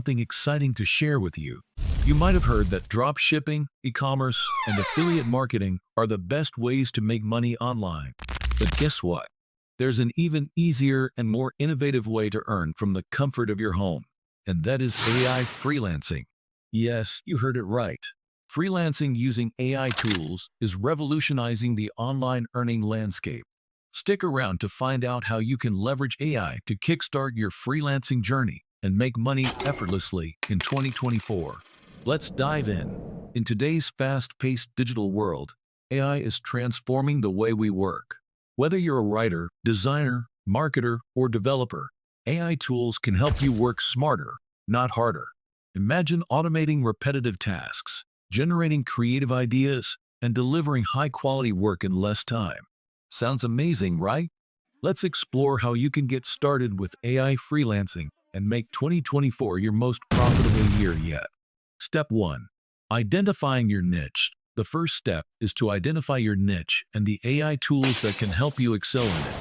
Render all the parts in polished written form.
something exciting to share with you. You might have heard that drop shipping, e-commerce, and affiliate marketing are the best ways to make money online. But guess what? There's an even easier and more innovative way to earn from the comfort of your home, and that is AI freelancing. Yes, you heard it right. Freelancing using AI tools is revolutionizing the online earning landscape. Stick around to find out how you can leverage AI to kickstart your freelancing journey and make money effortlessly in 2024. Let's dive in. In today's fast-paced digital world, AI is transforming the way we work. Whether you're a writer, designer, marketer, or developer, AI tools can help you work smarter, not harder. Imagine automating repetitive tasks, generating creative ideas, and delivering high-quality work in less time. Sounds amazing, right? Let's explore how you can get started with AI freelancing and make 2024 your most profitable year yet. Step 1. Identifying your niche. The first step is to identify your niche and the AI tools that can help you excel in it.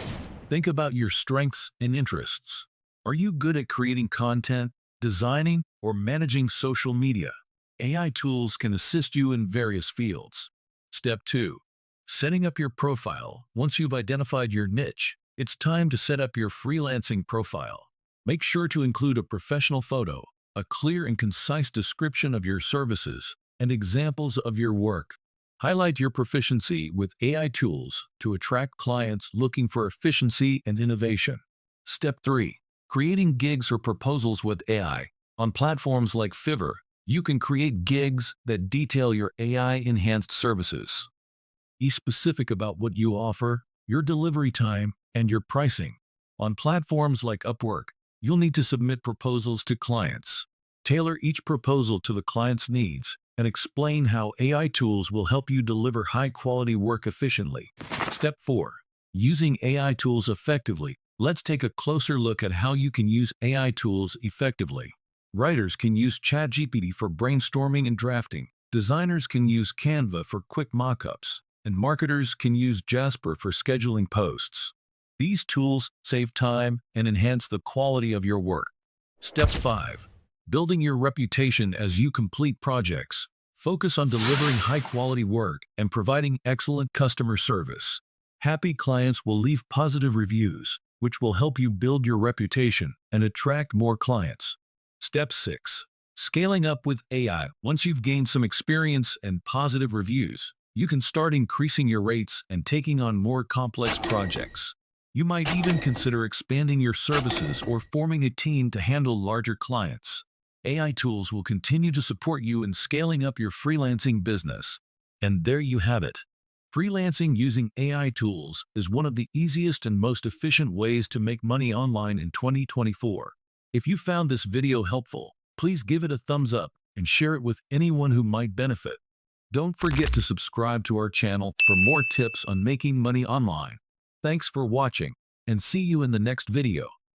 Think about your strengths and interests. Are you good at creating content, designing, or managing social media? AI tools can assist you in various fields. Step 2. Setting up your profile. Once you've identified your niche, it's time to set up your freelancing profile. Make sure to include a professional photo, a clear and concise description of your services, and examples of your work. Highlight your proficiency with AI tools to attract clients looking for efficiency and innovation. Step 3. Creating gigs or proposals with AI. On platforms like Fiverr, you can create gigs that detail your AI-enhanced services. Be specific about what you offer, your delivery time, and your pricing. On platforms like Upwork, you'll need to submit proposals to clients. Tailor each proposal to the client's needs and explain how AI tools will help you deliver high-quality work efficiently. Step 4. Using AI tools effectively. Let's take a closer look at how you can use AI tools effectively. Writers can use ChatGPT for brainstorming and drafting. Designers can use Canva for quick mock-ups, and marketers can use Jasper for scheduling posts. These tools save time and enhance the quality of your work. Step 5. Building your reputation as you complete projects. Focus on delivering high-quality work and providing excellent customer service. Happy clients will leave positive reviews, which will help you build your reputation and attract more clients. Step 6. Scaling up with AI. Once you've gained some experience and positive reviews, you can start increasing your rates and taking on more complex projects. You might even consider expanding your services or forming a team to handle larger clients. AI tools will continue to support you in scaling up your freelancing business. And there you have it. Freelancing using AI tools is one of the easiest and most efficient ways to make money online in 2024. If you found this video helpful, please give it a thumbs up and share it with anyone who might benefit. Don't forget to subscribe to our channel for more tips on making money online. Thanks for watching, and see you in the next video.